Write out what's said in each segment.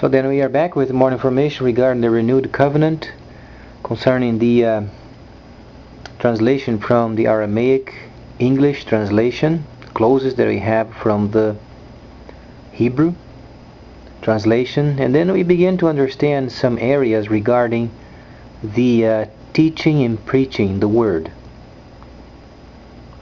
So then we are back with more information regarding the renewed covenant concerning the translation from the Aramaic English translation, closest that we have from the Hebrew translation, and then we begin to understand some areas regarding the teaching and preaching the word.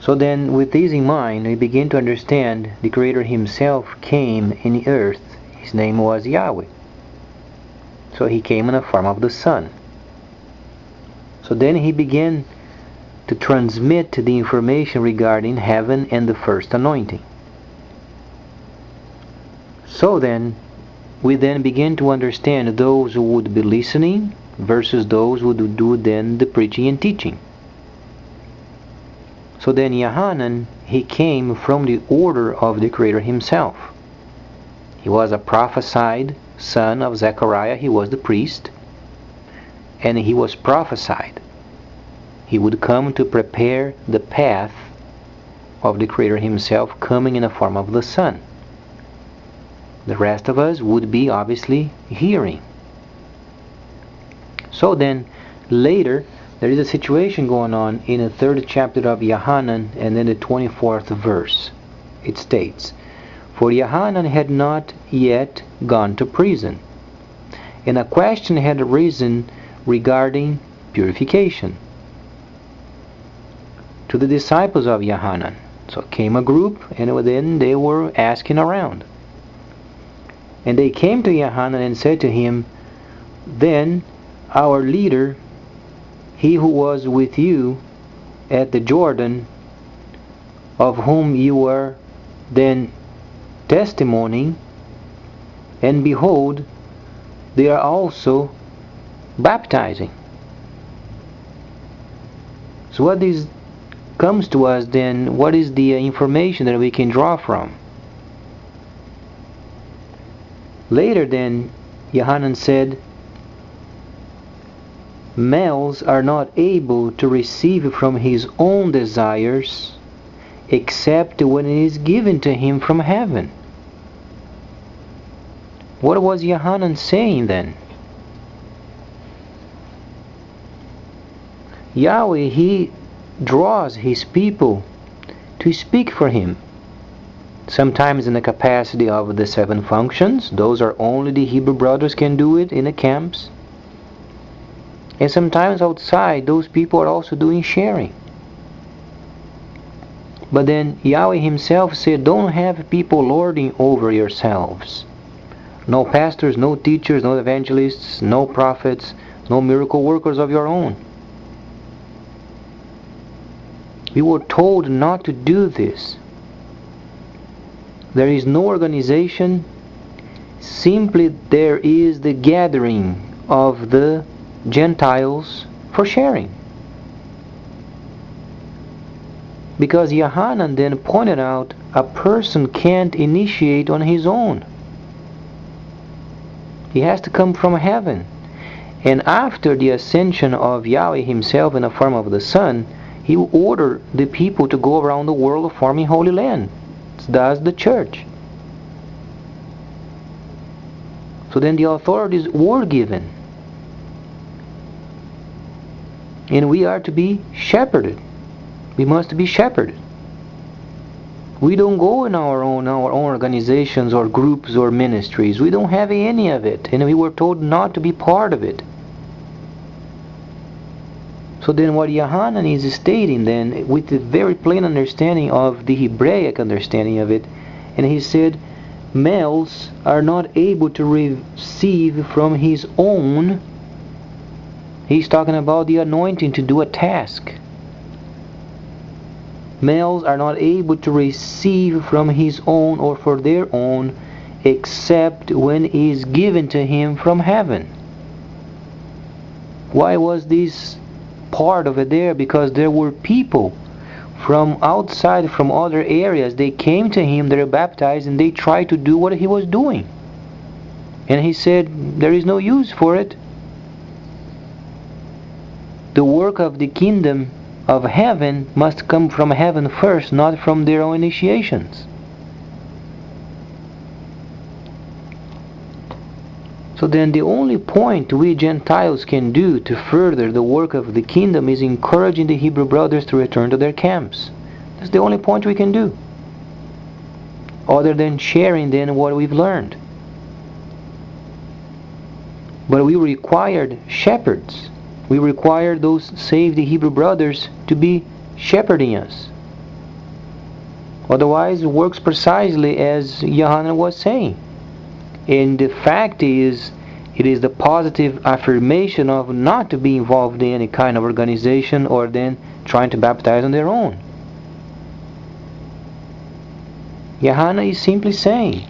So then with this in mind, we begin to understand the Creator himself came in the earth. His name was Yahweh. So he came in the form of the Son. So then he began to transmit the information regarding heaven and the first anointing. So then we then begin to understand those who would be listening versus those who would do then the preaching and teaching. So then Yohanan, he came from the order of the Creator himself. He was a prophesied son of Zechariah. He was the priest, and he was prophesied. He would come to prepare the path of the Creator himself, coming in the form of the Son. The rest of us would be obviously hearing. So then later there is a situation going on in the 3rd chapter of Yohanan, and then the 24th verse. It states, "For Yohanan had not yet gone to prison, and a question had arisen regarding purification to the disciples of Yohanan." So came a group, and then they were asking around. And they came to Yohanan and said to him, "Then our leader, he who was with you at the Jordan, of whom you were then testimonying, and behold, they are also baptizing." So what this comes to us then, what is the information that we can draw from? Later then, Yohanan said, "Males are not able to receive from his own desires except when it is given to him from heaven." What was Yohanan saying then? Yahweh, he draws his people to speak for him. Sometimes in the capacity of the 7 functions, those are only the Hebrew brothers can do it in the camps. And sometimes outside, those people are also doing sharing. But then Yahweh himself said, don't have people lording over yourselves. No pastors, no teachers, no evangelists, no prophets, no miracle workers of your own. We were told not to do this. There is no organization, simply there is the gathering of the Gentiles for sharing. Because Yohanan then pointed out a person can't initiate on his own. He has to come from heaven. And after the ascension of Yahweh himself in the form of the Son, he ordered the people to go around the world forming Holy Land. Thus the church. So then the authorities were given. And we are to be shepherded. We must be shepherded. We don't go in our own organizations or groups or ministries. We don't have any of it. And we were told not to be part of it. So then what Yohanan is stating then, with the very plain understanding of the Hebraic understanding of it, and he said, males are not able to receive from his own. He's talking about the anointing to do a task. Males are not able to receive from his own or for their own, except when it is given to him from heaven. Why was this part of it there? Because there were people from outside, from other areas. They came to him, they were baptized, and they tried to do what he was doing. And he said, there is no use for it. The work of the kingdom of heaven must come from heaven first, not from their own initiations. So then the only point we Gentiles can do to further the work of the kingdom is encouraging the Hebrew brothers to return to their camps. That's the only point we can do, other than sharing then what we've learned. But we required shepherds. We required those saved Hebrew brothers to be shepherding us. Otherwise, it works precisely as Yohanan was saying. And the fact is, it is the positive affirmation of not to be involved in any kind of organization or then trying to baptize on their own. Yohanan is simply saying,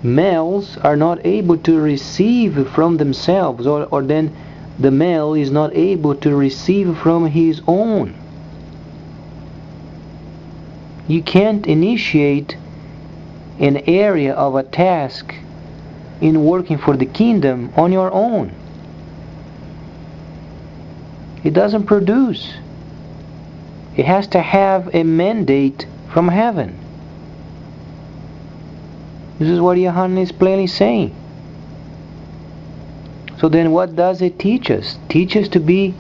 males are not able to receive from themselves, or then the male is not able to receive from his own. You can't initiate an area of a task in working for the kingdom on your own. It doesn't produce. It has to have a mandate from heaven. This is what Yohanan is plainly saying. So then what does it teach us? Teach us to be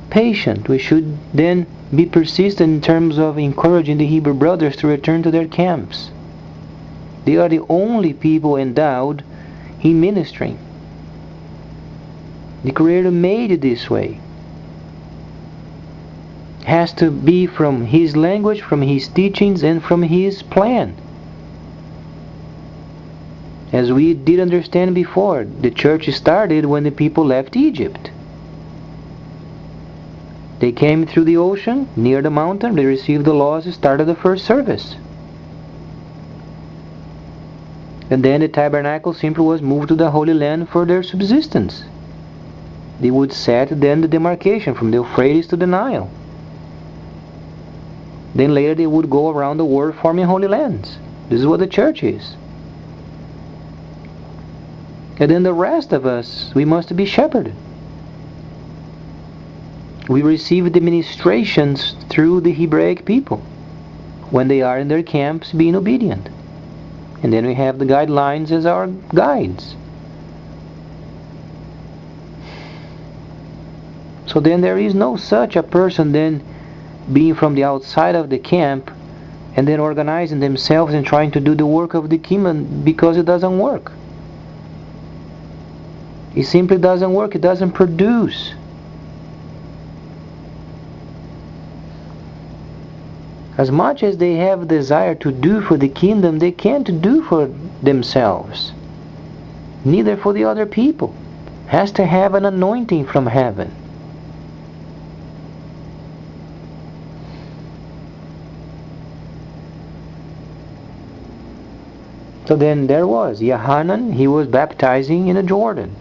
patient. We should then be persistent in terms of encouraging the Hebrew brothers to return to their camps. They are the only people endowed in ministering. The Creator made it this way. It has to be from His language, from His teachings, and from His plan. As we did understand before, the church started when the people left Egypt. They came through the ocean, near the mountain, they received the laws, started the first service. And then the tabernacle simply was moved to the Holy Land for their subsistence. They would set then the demarcation from the Euphrates to the Nile. Then later they would go around the world forming holy lands. This is what the church is. And then the rest of us, we must be shepherded. We receive the ministrations through the Hebraic people when they are in their camps being obedient. And then we have the guidelines as our guides. So then there is no such a person then being from the outside of the camp and then organizing themselves and trying to do the work of the kingdom, because it doesn't work. It simply doesn't work. It doesn't produce. As much as they have desire to do for the kingdom, they can't do for themselves. Neither for the other people. Has to have an anointing from heaven. So then there was Yohanan. He was baptizing in the Jordan.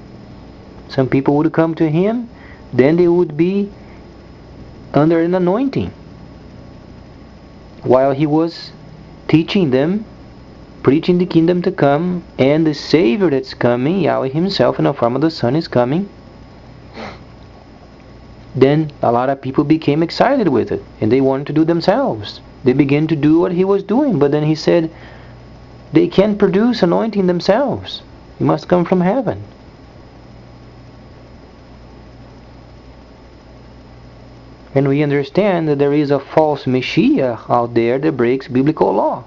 Some people would come to him, then they would be under an anointing while he was teaching them, preaching the kingdom to come, and the Savior that's coming, Yahweh Himself in the form of the Son, is coming. Then a lot of people became excited with it, and they wanted to do themselves. They began to do what he was doing, but then he said they can't produce anointing themselves. It must come from heaven. And we understand that there is a false Messiah out there that breaks biblical law.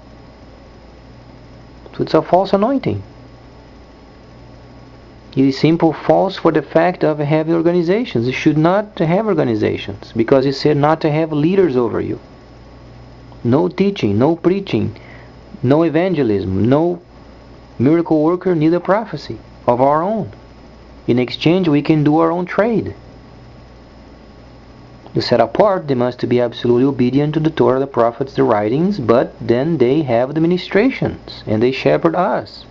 So it's a false anointing. It is simple false for the fact of having organizations. You should not have organizations, because it said not to have leaders over you. No teaching, no preaching, no evangelism, no miracle worker, neither prophecy of our own. In exchange, we can do our own trade. To set apart, they must be absolutely obedient to the Torah, the prophets, the writings, but then they have the ministrations, and they shepherd us.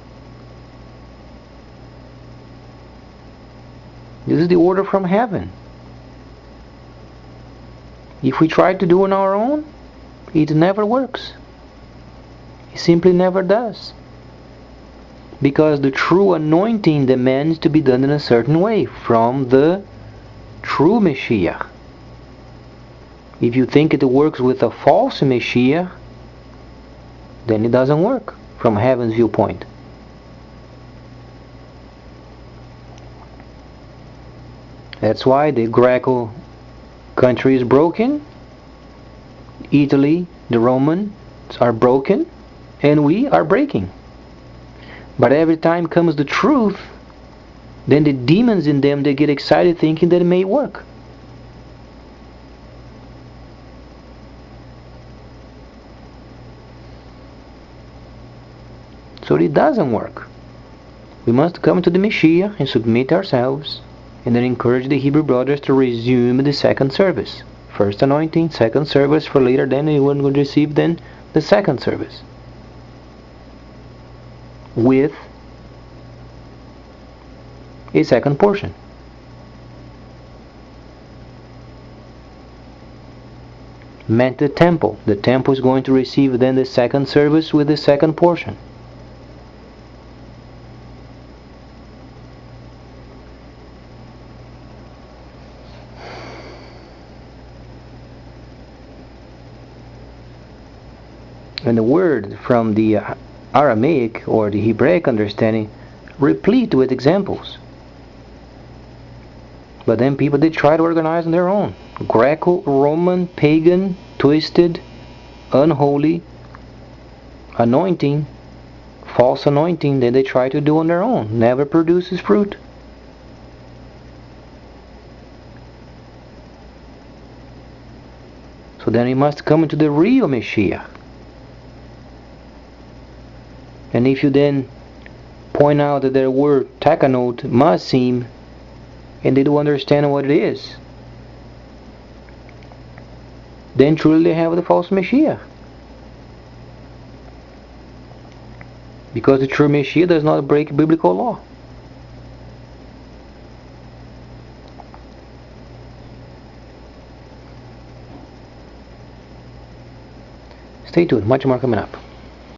This is the order from heaven. If we try to do on our own, it never works. It simply never does. Because the true anointing demands to be done in a certain way from the true Messiah. If you think it works with a false Messiah, then it doesn't work from heaven's viewpoint. That's why the Greco country is broken, Italy, the Romans are broken, and we are breaking. But every time comes the truth, then the demons in them, they get excited thinking that it may work. So it doesn't work. We must come to the Messiah and submit ourselves, and then encourage the Hebrew brothers to resume the second service. First anointing, second service, for later then anyone would receive then the second service. With a second portion. Meant the temple. The temple is going to receive then the second service with the second portion. And the word from the Aramaic or the Hebraic understanding replete with examples. But then people did try to organize on their own. Greco-Roman, pagan, twisted, unholy anointing, false anointing that they try to do on their own. Never produces fruit. So then we must come into the real Messiah. And if you then point out that their word takanot, masim, and they don't understand what it is, then truly they have the false Messiah. Because the true Messiah does not break biblical law. Stay tuned, much more coming up.